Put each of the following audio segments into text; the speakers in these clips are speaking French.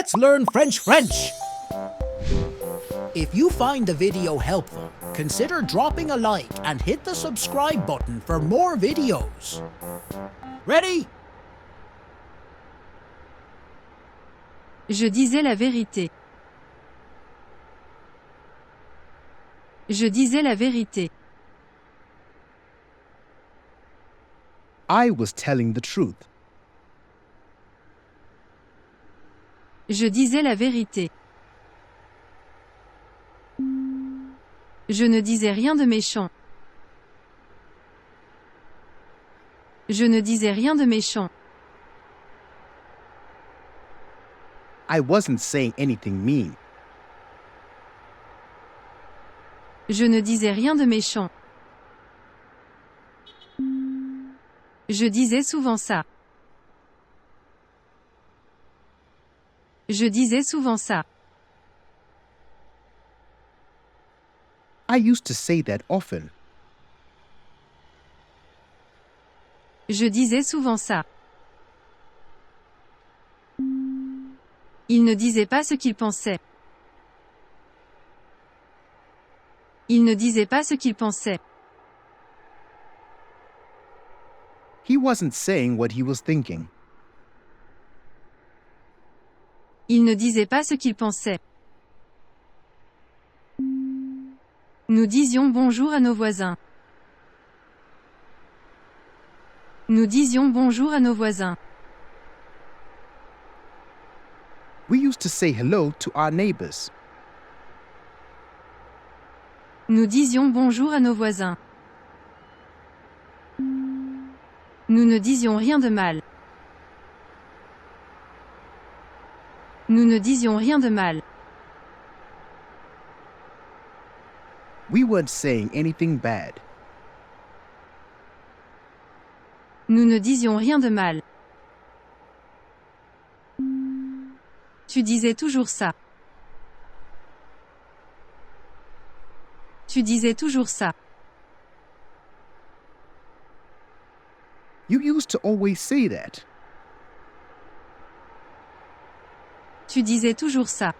Let's learn French! If you find the video helpful, consider dropping a like and hit the subscribe button for more videos. Ready? Je disais la vérité. Je disais la vérité. I was telling the truth. Je disais la vérité. Je ne disais rien de méchant. Je ne disais rien de méchant. I wasn't saying anything mean. Je ne disais rien de méchant. Je disais souvent ça. Je disais souvent ça. I used to say that often. Je disais souvent ça. Il ne disait pas ce qu'il pensait. Il ne disait pas ce qu'il pensait. He wasn't saying what he was thinking. Il ne disait pas ce qu'il pensait. Nous disions bonjour à nos voisins. Nous disions bonjour à nos voisins. We used to say hello to our neighbors. Nous disions bonjour à nos voisins. Nous ne disions rien de mal. Nous ne disions rien de mal. We weren't saying anything bad. Nous ne disions rien de mal. Tu disais toujours ça. Tu disais toujours ça. You used to always say that. Tu disais toujours ça.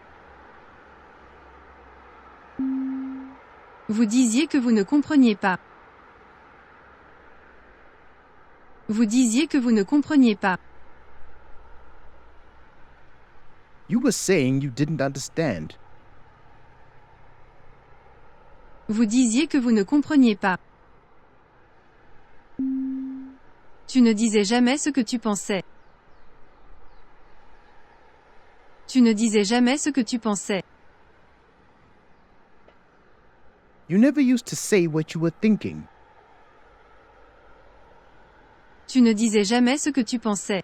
Vous disiez que vous ne compreniez pas. Vous disiez que vous ne compreniez pas. You were saying you didn't understand. Vous disiez que vous ne compreniez pas. Tu ne disais jamais ce que tu pensais. Tu ne disais jamais ce que tu pensais. You never used to say what you were thinking. Tu ne disais jamais ce que tu pensais.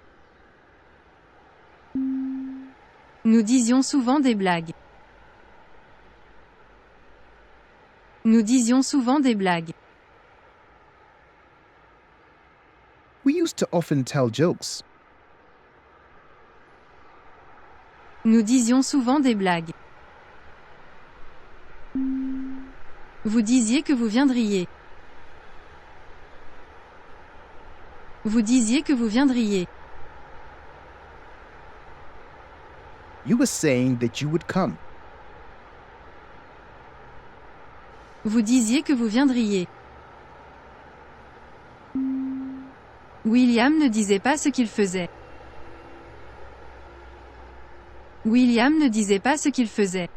Nous disions souvent des blagues. Nous disions souvent des blagues. We used to often tell jokes. Nous disions souvent des blagues. Vous disiez que vous viendriez. Vous disiez que vous viendriez. You were saying that you would come. Vous disiez que vous viendriez. William ne disait pas ce qu'il faisait. William ne disait pas ce qu'il faisait.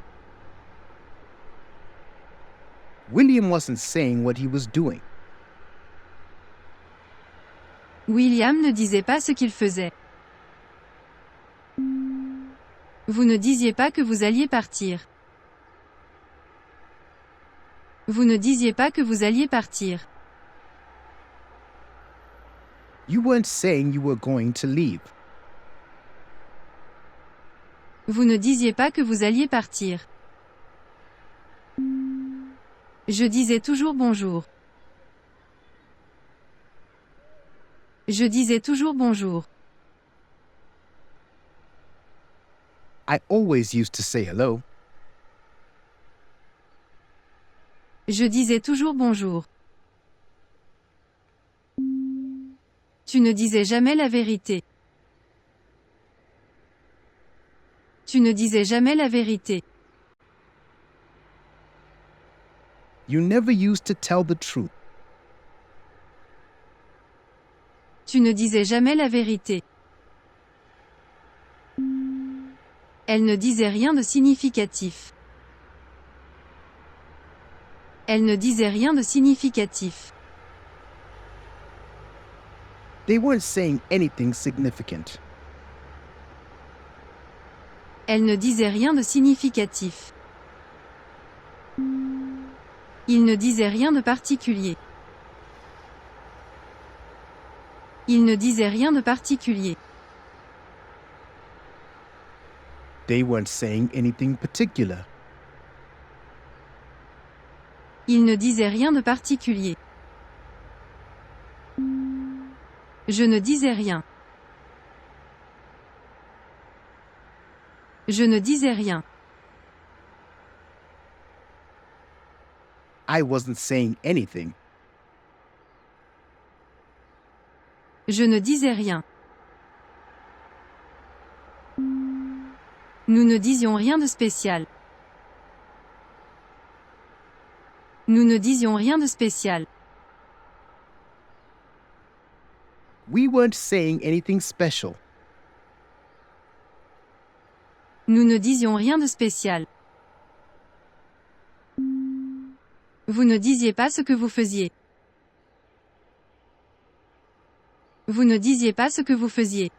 William wasn't saying what he was doing. William ne disait pas ce qu'il faisait. Vous ne disiez pas que vous alliez partir. Vous ne disiez pas que vous alliez partir. You weren't saying you were going to leave. Vous ne disiez pas que vous alliez partir. Je disais toujours bonjour. Je disais toujours bonjour. I always used to say hello. Je disais toujours bonjour. Tu ne disais jamais la vérité. Tu ne disais jamais la vérité. You never used to tell the truth. Tu ne disais jamais la vérité. Elle ne disait rien de significatif. Elle ne disait rien de significatif. They weren't saying anything significant. Elle ne disait rien de significatif. Il ne disait rien de particulier. Il ne disait rien de particulier. They weren't saying anything particular. Il ne disait rien de particulier. Je ne disais rien. Je ne disais rien. I wasn't saying anything. Je ne disais rien. Nous ne disions rien de spécial. Nous ne disions rien de spécial. We weren't saying anything special. Nous ne disions rien de spécial. Vous ne disiez pas ce que vous faisiez. Vous ne disiez pas ce que vous faisiez.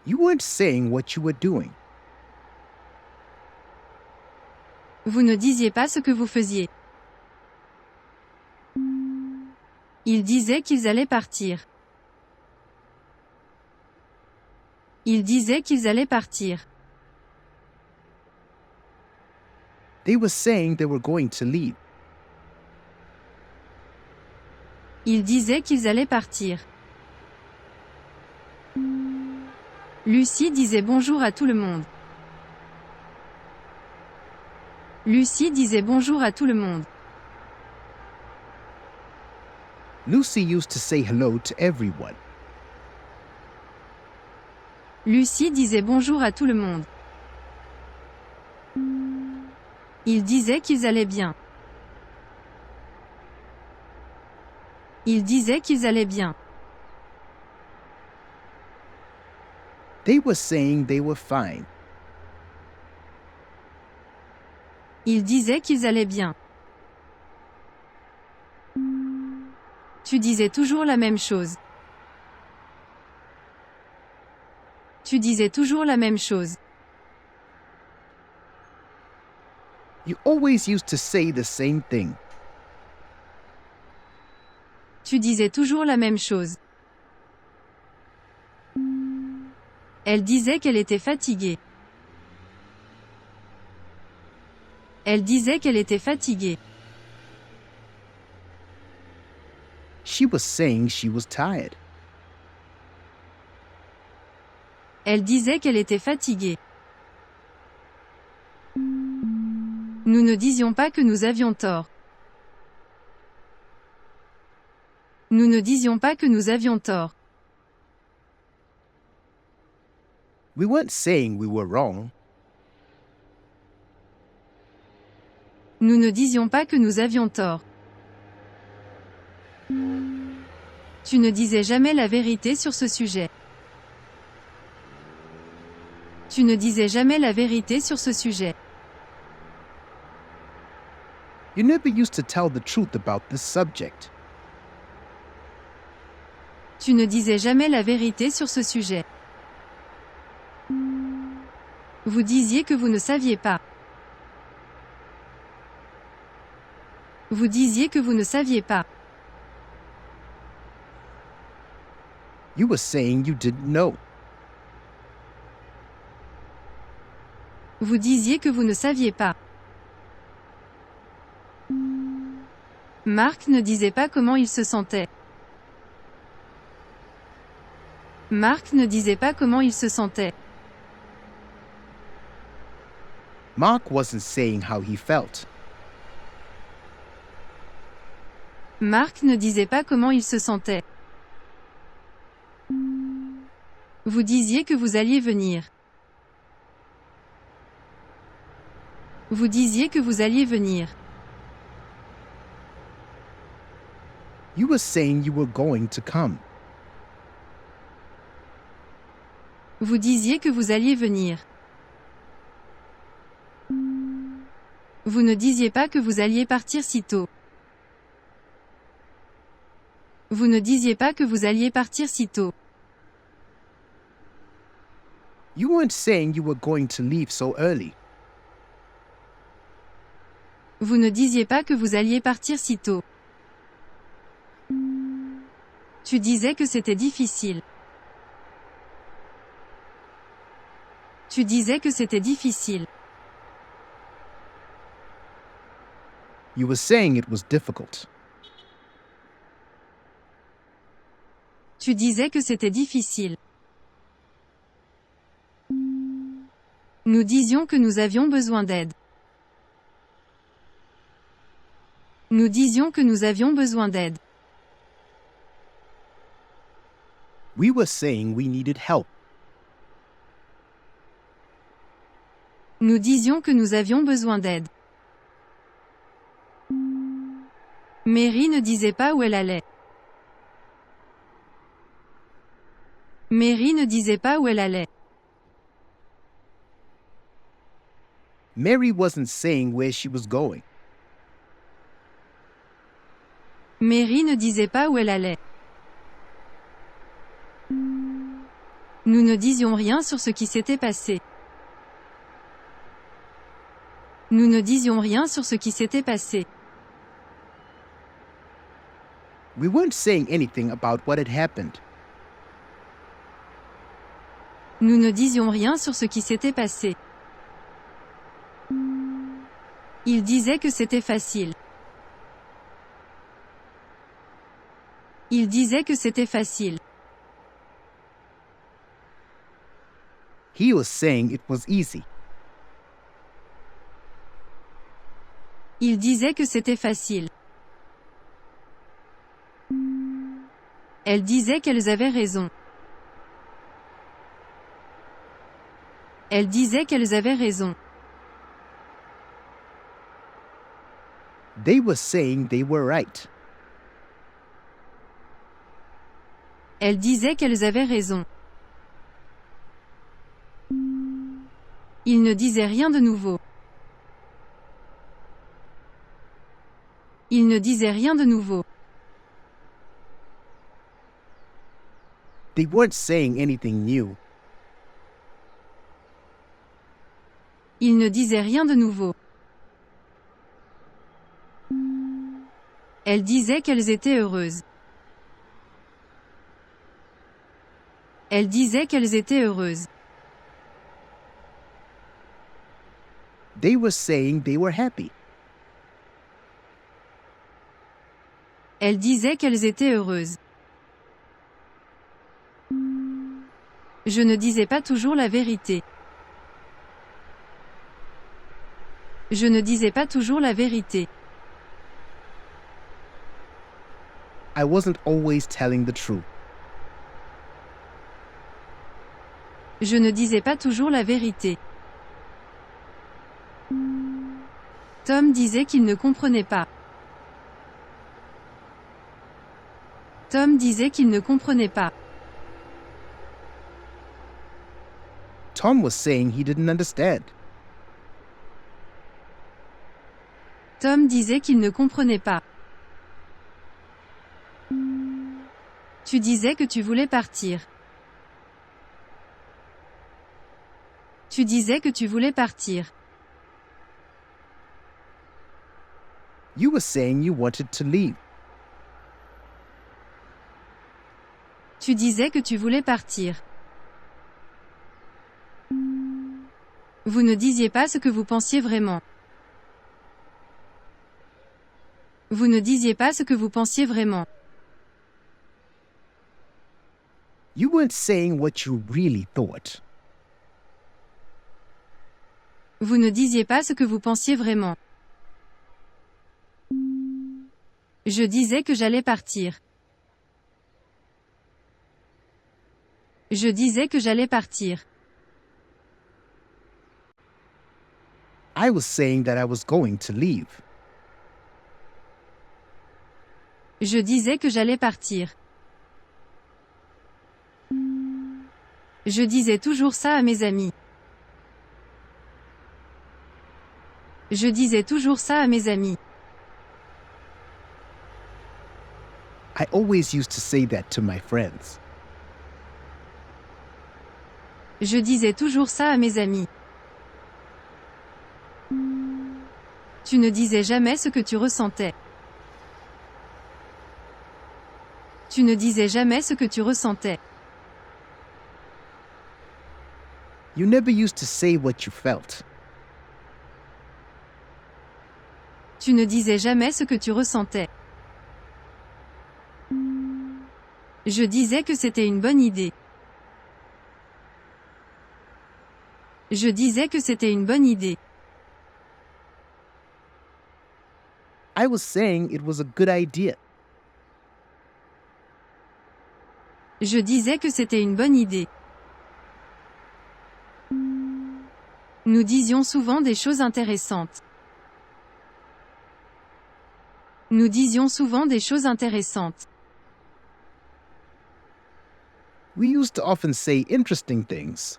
You weren't saying what you were doing. Vous ne disiez pas ce que vous faisiez. Ils disaient qu'ils allaient partir. Ils disaient qu'ils allaient partir. They were saying they were going to leave. Ils disaient qu'ils allaient partir. Lucie disait bonjour à tout le monde. Lucie disait bonjour à tout le monde. Lucy used to say hello to everyone. Lucie disait bonjour à tout le monde. Ils disaient qu'ils allaient bien. Ils disaient qu'ils allaient bien. They were saying they were fine. Ils disaient qu'ils allaient bien. Tu disais toujours la même chose. Tu disais toujours la même chose. You always used to say the same thing. Tu disais toujours la même chose. Elle disait qu'elle était fatiguée. Elle disait qu'elle était fatiguée. She was saying she was tired. Elle disait qu'elle était fatiguée. Nous ne disions pas que nous avions tort. Nous ne disions pas que nous avions tort. We weren't saying we were wrong. Nous ne disions pas que nous avions tort. Tu ne disais jamais la vérité sur ce sujet. Tu ne disais jamais la vérité sur ce sujet. You never used to tell the truth about this subject. Tu ne disais jamais la vérité sur ce sujet. Vous disiez que vous ne saviez pas. Vous disiez que vous ne saviez pas. You were saying you didn't know. Vous disiez que vous ne saviez pas. Marc ne disait pas comment il se sentait. Marc ne disait pas comment il se sentait. Mark wasn't saying how he felt. Marc ne disait pas comment il se sentait. Vous disiez que vous alliez venir. Vous disiez que vous alliez venir. You were saying you were going to come. Vous disiez que vous alliez venir. Vous ne disiez pas que vous alliez partir si tôt. Vous ne disiez pas que vous alliez partir si tôt. You weren't saying you were going to leave so early. Vous ne disiez pas que vous alliez partir si tôt. Tu disais que c'était difficile. Tu disais que c'était difficile. You were saying it was difficult. Tu disais que c'était difficile. Nous disions que nous avions besoin d'aide. Nous disions que nous avions besoin d'aide. We were saying we needed help. Nous disions que nous avions besoin d'aide. Mary ne disait pas où elle allait. Mary ne disait pas où elle allait. Mary wasn't saying where she was going. Mary ne disait pas où elle allait. Nous ne disions rien sur ce qui s'était passé. Nous ne disions rien sur ce qui s'était passé. We weren't saying anything about what had happened. Nous ne disions rien sur ce qui s'était passé. Il disait que c'était facile. Il disait que c'était facile. He was saying it was easy. Il disait que c'était facile. Elle disait qu'elles avaient raison. Elle disait qu'elles avaient raison. They were saying they were right. Elle disait qu'elles avaient raison. Il ne disait rien de nouveau. Il ne disait rien de nouveau. They weren't saying anything new. Il ne disait rien de nouveau. Elle disait qu'elles étaient heureuses. Elle disait qu'elles étaient heureuses. They were saying they were happy. Elle disait qu'elles étaient heureuses. Je ne disais pas toujours la vérité. Je ne disais pas toujours la vérité. I wasn't always telling the truth. Je ne disais pas toujours la vérité. Tom disait qu'il ne comprenait pas. Tom disait qu'il ne comprenait pas. Tom was saying he didn't understand. Tom disait qu'il ne comprenait pas. Tu disais que tu voulais partir. Tu disais que tu voulais partir. You were saying you wanted to leave. Tu disais que tu voulais partir. Vous ne disiez pas ce que vous pensiez vraiment. Vous ne disiez pas ce que vous pensiez vraiment. You weren't saying what you really thought. Vous ne disiez pas ce que vous pensiez vraiment. Je disais que j'allais partir. Je disais que j'allais partir. I was saying that I was going to leave. Je disais que j'allais partir. Je disais toujours ça à mes amis. Je disais toujours ça à mes amis. I always used to say that to my friends. Je disais toujours ça à mes amis. Tu ne disais jamais ce que tu ressentais. Tu ne disais jamais ce que tu ressentais. You never used to say what you felt. Tu ne disais jamais ce que tu ressentais. Je disais que c'était une bonne idée. Je disais que c'était une bonne idée. I was saying it was a good idea. Je disais que c'était une bonne idée. Nous disions souvent des choses intéressantes. Nous disions souvent des choses intéressantes. We used to often say interesting things.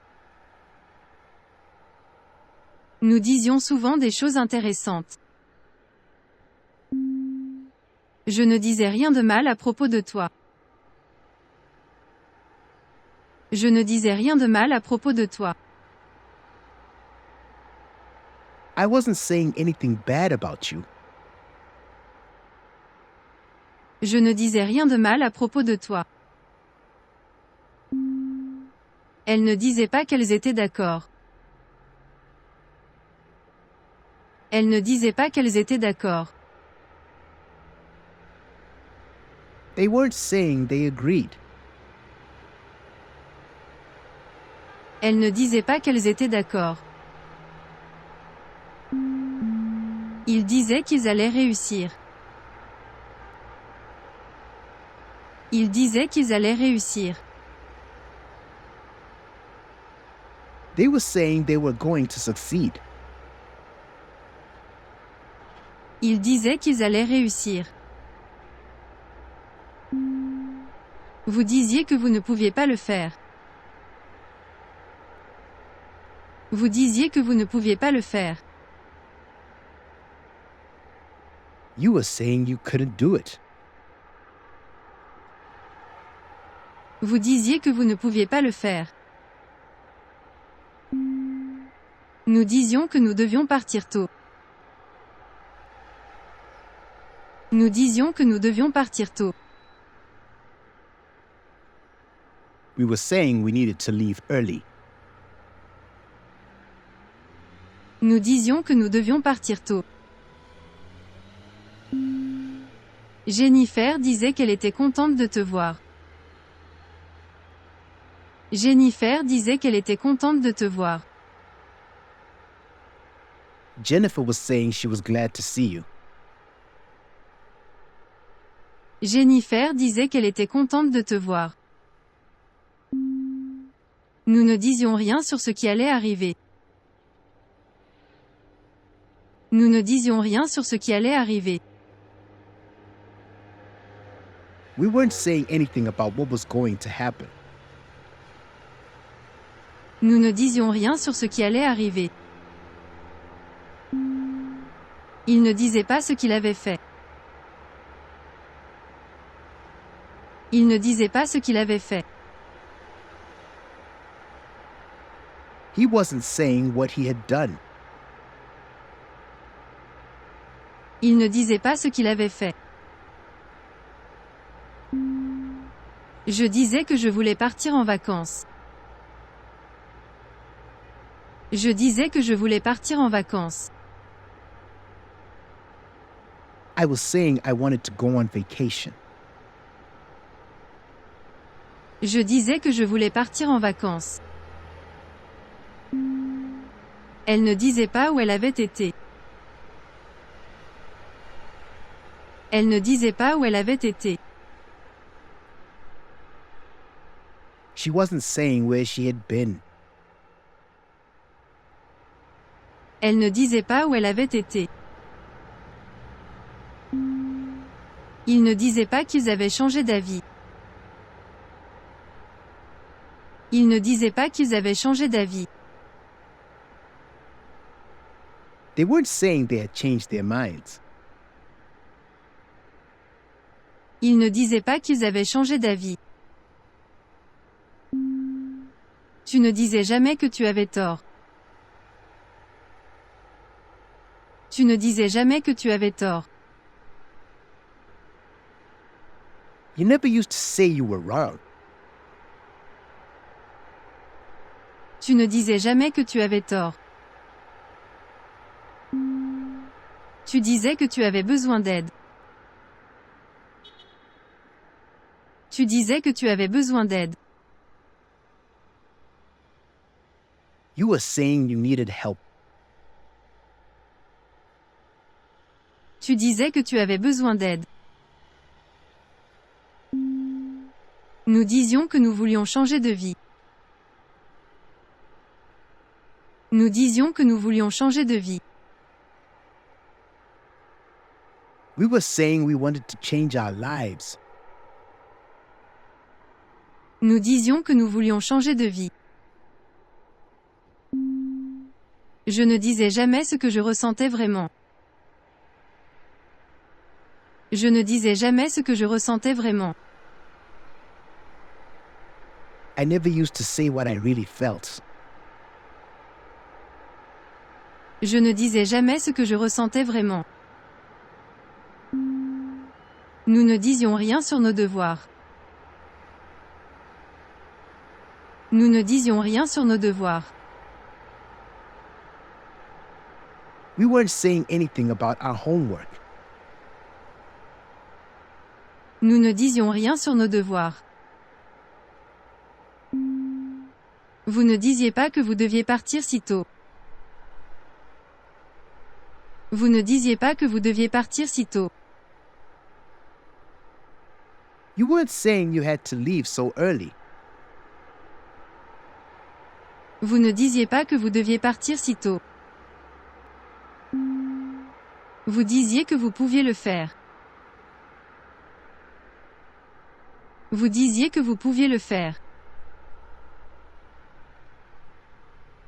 Nous disions souvent des choses intéressantes. Je ne disais rien de mal à propos de toi. Je ne disais rien de mal à propos de toi. I wasn't saying anything bad about you. Je ne disais rien de mal à propos de toi. Elle ne disait pas qu'elles étaient d'accord. Elle ne disait pas qu'elles étaient d'accord. They weren't saying they agreed. Elle ne disait pas qu'elles étaient d'accord. Ils disaient qu'ils allaient réussir. Ils disaient qu'ils allaient réussir. They were saying they were going to succeed. Ils disaient qu'ils allaient réussir. Vous disiez que vous ne pouviez pas le faire. Vous disiez que vous ne pouviez pas le faire. You were saying you couldn't do it. Vous disiez que vous ne pouviez pas le faire. Nous disions que nous devions partir tôt. Nous disions que nous devions partir tôt. We were saying we needed to leave early. Nous disions que nous devions partir tôt. Jennifer disait qu'elle était contente de te voir. Jennifer disait qu'elle était contente de te voir. Jennifer was saying she was glad to see you. Jennifer disait qu'elle était contente de te voir. Nous ne disions rien sur ce qui allait arriver. Nous ne disions rien sur ce qui allait arriver. We weren't saying anything about what was going to happen. Nous ne disions rien sur ce qui allait arriver. Il ne disait pas ce qu'il avait fait. Il ne disait pas ce qu'il avait fait. He wasn't saying what he had done. Il ne disait pas ce qu'il avait fait. Je disais que je voulais partir en vacances. Je disais que je voulais partir en vacances. I was saying I wanted to go on vacation. Je disais que je voulais partir en vacances. Elle ne disait pas où elle avait été. Elle ne disait pas où elle avait été. She wasn't saying where she had been. Elle ne disait pas où elle avait été. Ils ne disaient pas qu'ils avaient changé d'avis. Ils ne disaient pas qu'ils avaient changé d'avis. They weren't saying they had changed their minds. Ils ne disaient pas qu'ils avaient changé d'avis. Tu ne disais jamais que tu avais tort. Tu ne disais jamais que tu avais tort. You never used to say you were wrong. Tu ne disais jamais que tu avais tort. Tu disais que tu avais besoin d'aide. Tu disais que tu avais besoin d'aide. You were saying you needed help. Tu disais que tu avais besoin d'aide. Nous disions que nous voulions changer de vie. Nous disions que nous voulions changer de vie. We were saying we wanted to change our lives. Nous disions que nous voulions changer de vie. Je ne disais jamais ce que je ressentais vraiment. Je ne disais jamais ce que je ressentais vraiment. I never used to say what I really felt. Je ne disais jamais ce que je ressentais vraiment. Nous ne disions rien sur nos devoirs. Nous ne disions rien sur nos devoirs. We weren't saying anything about our homework. Nous ne disions rien sur nos devoirs. Vous ne disiez pas que vous deviez partir si tôt. Vous ne disiez pas que vous deviez partir si tôt. You weren't saying you had to leave so early. Vous ne disiez pas que vous deviez partir si tôt. Vous disiez que vous pouviez le faire. Vous disiez que vous pouviez le faire.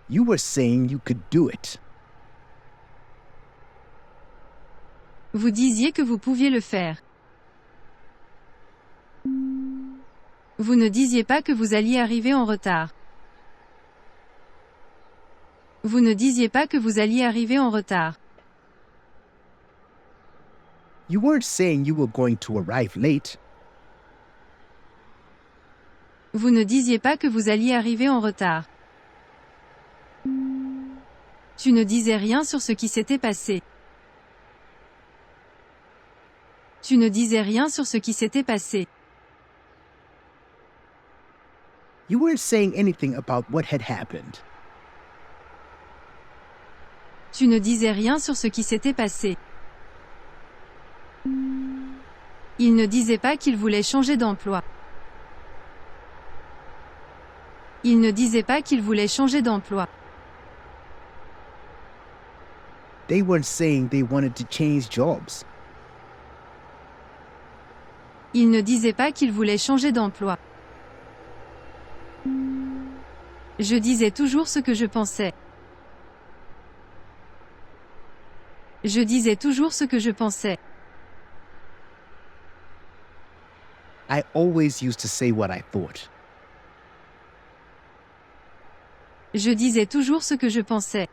You were saying you could do it. Vous disiez que vous pouviez le faire. Vous ne disiez pas que vous alliez arriver en retard. Vous ne disiez pas que vous alliez arriver en retard. You weren't saying you were going to arrive late. Vous ne disiez pas que vous alliez arriver en retard. Tu ne disais rien sur ce qui s'était passé. Tu ne disais rien sur ce qui s'était passé. You weren't saying anything about what had happened. Tu ne disais rien sur ce qui s'était passé. Il ne disait pas qu'il voulait changer d'emploi. Il ne disait pas qu'il voulait changer d'emploi. They weren't saying they wanted to change jobs. Il ne disait pas qu'il voulait changer d'emploi. Je disais toujours ce que je pensais. Je disais toujours ce que je pensais. I always used to say what I thought. Je disais toujours ce que je pensais.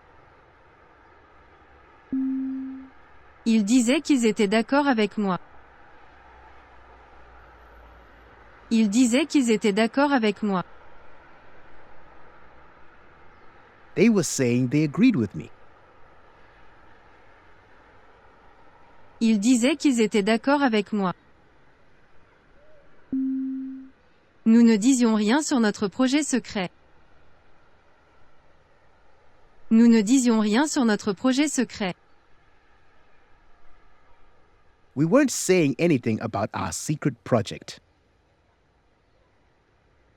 Ils disaient qu'ils étaient d'accord avec moi. Ils disaient qu'ils étaient d'accord avec moi. They were saying they agreed with me. Ils disaient qu'ils étaient d'accord avec moi. Nous ne disions rien sur notre projet secret. Nous ne disions rien sur notre projet secret. We weren't saying anything about our secret project.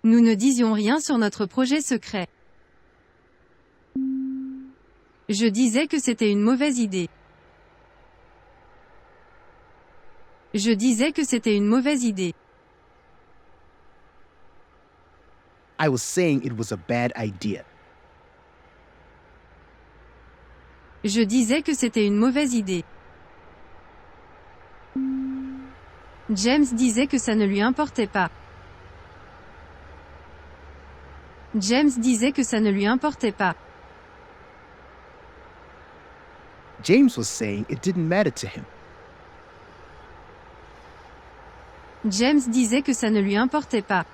Nous ne disions rien sur notre projet secret. Je disais que c'était une mauvaise idée. Je disais que c'était une mauvaise idée. I was saying it was a bad idea. Je disais que c'était une mauvaise idée. James disait que ça ne lui importait pas. James disait que ça ne lui importait pas. James was saying it didn't matter to him. James disait que ça ne lui importait pas.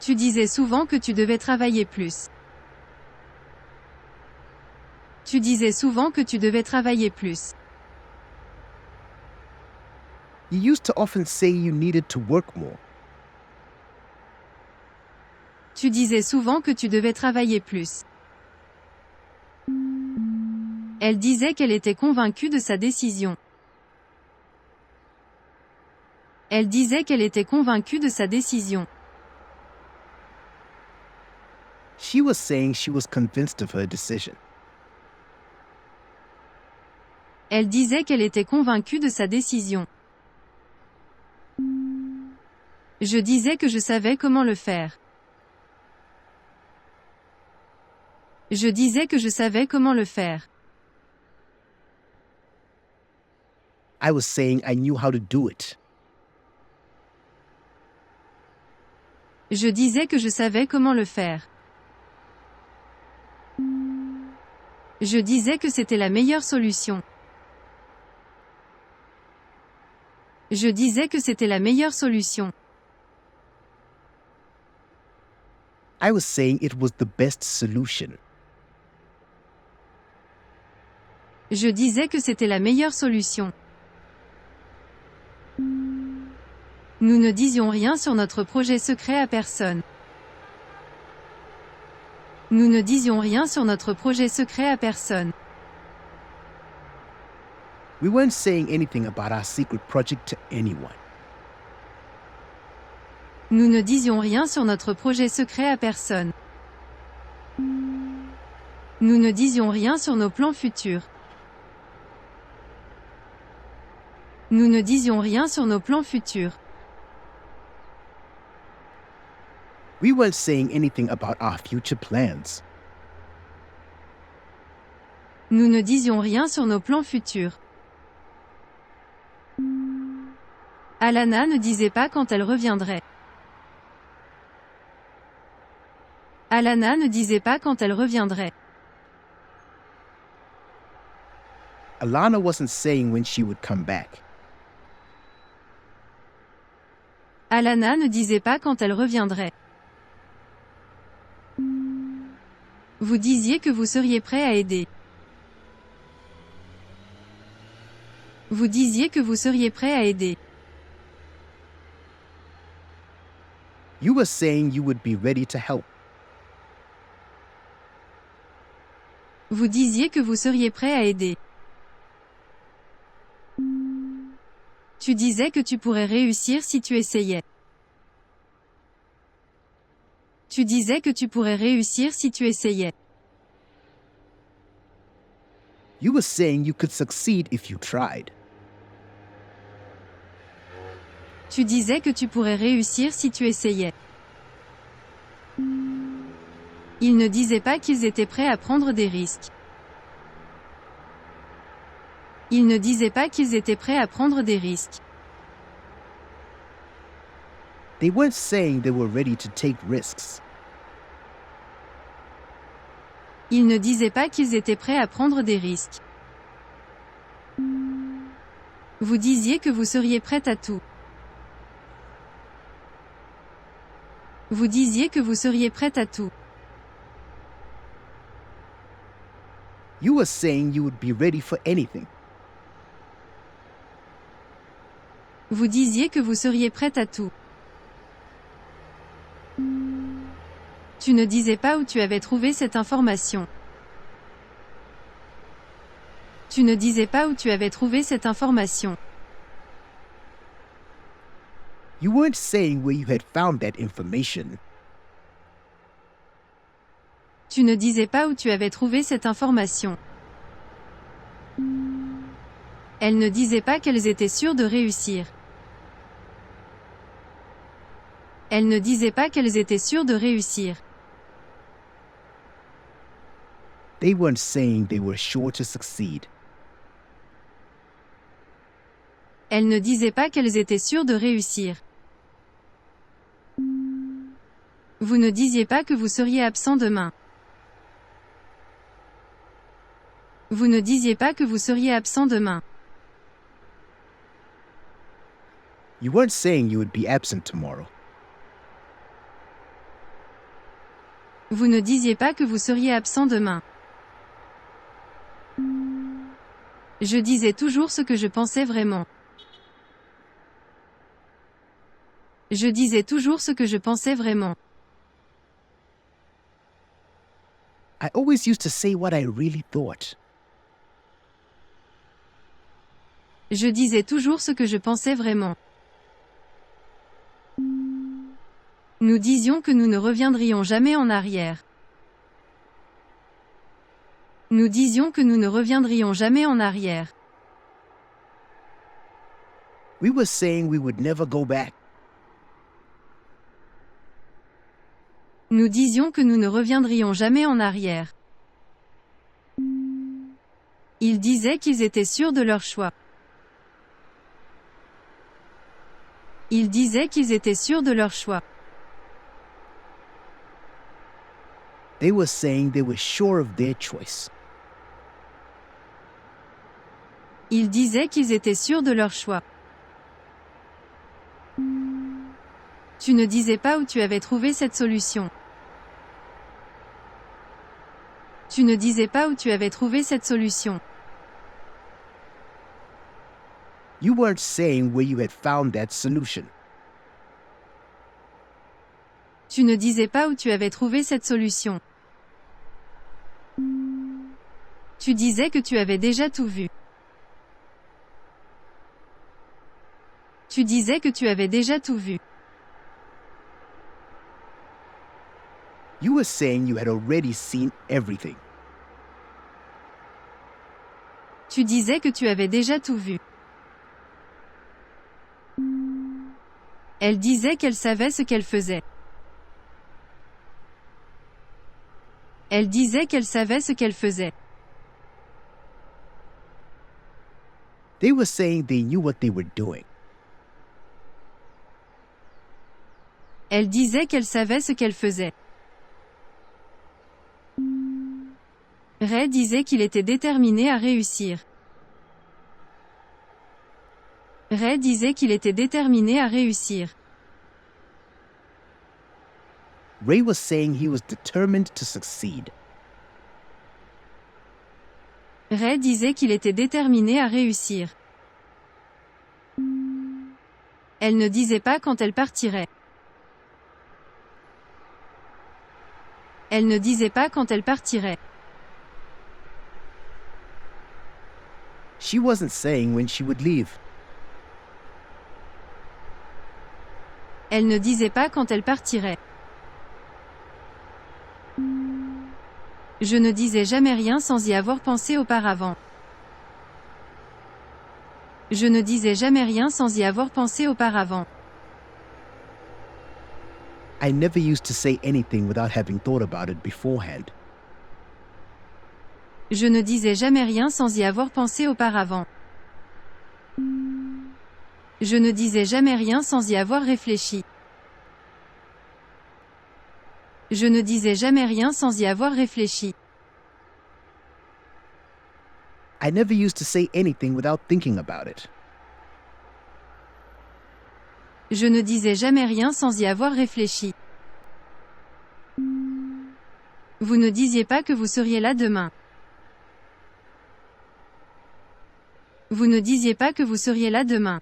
Tu disais souvent que tu devais travailler plus. Tu disais souvent que tu devais travailler plus. You used to often say you needed to work more. Tu disais souvent que tu devais travailler plus. Elle disait qu'elle était convaincue de sa décision. Elle disait qu'elle était convaincue de sa décision. She was saying she was convinced of her decision. Elle disait qu'elle était convaincue de sa décision. Je disais que je savais comment le faire. Je disais que je savais comment le faire. I was saying I knew how to do it. Je disais que je savais comment le faire. Je disais que c'était la meilleure solution. Je disais que c'était la meilleure solution. I was saying it was the best solution. Je disais que c'était la meilleure solution. Nous ne disions rien sur notre projet secret à personne. Nous ne disions rien sur notre projet secret à personne. We weren't saying anything about our secret project to anyone. Nous ne disions rien sur notre projet secret à personne. Nous ne disions rien sur nos plans futurs. Nous ne disions rien sur nos plans futurs. We weren't saying anything about our future plans. Nous ne disions rien sur nos plans futurs. Alana ne disait pas quand elle reviendrait. Alana ne disait pas quand elle reviendrait. Alana wasn't saying when she would come back. Alana ne disait pas quand elle reviendrait. Vous disiez que vous seriez prêt à aider. Vous disiez que vous seriez prêt à aider. You were saying you would be ready to help. Vous disiez que vous seriez prêt à aider. Tu disais que tu pourrais réussir si tu essayais. Tu disais que tu pourrais réussir si tu essayais. You were saying you could succeed if you tried. Tu disais que tu pourrais réussir si tu essayais. Ils ne disaient pas qu'ils étaient prêts à prendre des risques. Ils ne disaient pas qu'ils étaient prêts à prendre des risques. They weren't saying they were ready to take risks. Ils ne disaient pas qu'ils étaient prêts à prendre des risques. Vous disiez que vous seriez prête à tout. Vous disiez que vous seriez prête à tout. You were saying you would be ready for anything. Vous disiez que vous seriez prête à tout. Tu ne disais pas où tu avais trouvé cette information. Tu ne disais pas où tu avais trouvé cette information. You weren't saying where you had found that information. Tu ne disais pas où tu avais trouvé cette information. Elles ne disaient pas qu'elles étaient sûres de réussir. Elles ne disaient pas qu'elles étaient sûres de réussir. They weren't saying they were sure to succeed. Elles ne disaient pas qu'elles étaient sûres de réussir. Vous ne disiez pas que vous seriez absent demain. Vous ne disiez pas que vous seriez absent demain. You weren't saying you would be absent tomorrow. Vous ne disiez pas que vous seriez absent demain. Je disais toujours ce que je pensais vraiment. Je disais toujours ce que je pensais vraiment. I always used to say what I really thought. Je disais toujours ce que je pensais vraiment. Nous disions que nous ne reviendrions jamais en arrière. Nous disions que nous ne reviendrions jamais en arrière. We were saying we would never go back. Nous disions que nous ne reviendrions jamais en arrière. Ils disaient qu'ils étaient sûrs de leur choix. Ils disaient qu'ils étaient sûrs de leur choix. They were saying they were sure of their choice. Ils disaient qu'ils étaient sûrs de leur choix. Tu ne disais pas où tu avais trouvé cette solution. Tu ne disais pas où tu avais trouvé cette solution. You weren't saying where you had found that solution. Tu ne disais pas où tu avais trouvé cette solution. Tu disais que tu avais déjà tout vu. Tu disais que tu avais déjà tout vu. You were saying you had already seen everything. Tu disais que tu avais déjà tout vu. Elle disait qu'elle savait ce qu'elle faisait. Elle disait qu'elle savait ce qu'elle faisait. They were saying they knew what they were doing. Elle disait qu'elle savait ce qu'elle faisait. Ray disait qu'il était déterminé à réussir. Ray disait qu'il était déterminé à réussir. Ray was saying he was determined to succeed. Ray disait qu'il était déterminé à réussir. Elle ne disait pas quand elle partirait. Elle ne disait pas quand elle partirait. She wasn't saying when she would leave. Elle ne disait pas quand elle partirait. Je ne disais jamais rien sans y avoir pensé auparavant. Je ne disais jamais rien sans y avoir pensé auparavant. I never used to say anything without having thought about it beforehand. Je ne disais jamais rien sans y avoir pensé auparavant. Je ne disais jamais rien sans y avoir réfléchi. Je ne disais jamais rien sans y avoir réfléchi. I never used to say anything without thinking about it. Je ne disais jamais rien sans y avoir réfléchi. Vous ne disiez pas que vous seriez là demain. Vous ne disiez pas que vous seriez là demain.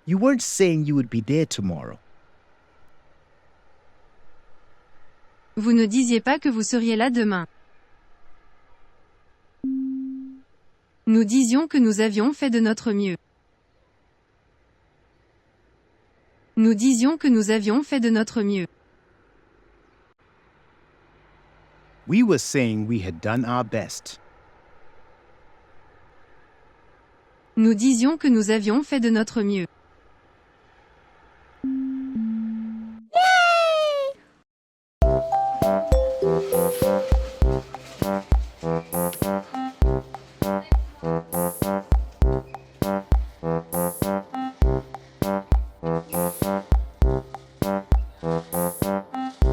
You weren't saying you would be there tomorrow. Vous ne disiez pas que vous seriez là demain. Nous disions que nous avions fait de notre mieux. Nous disions que nous avions fait de notre mieux. We were saying we had done our best. Nous disions que nous avions fait de notre mieux.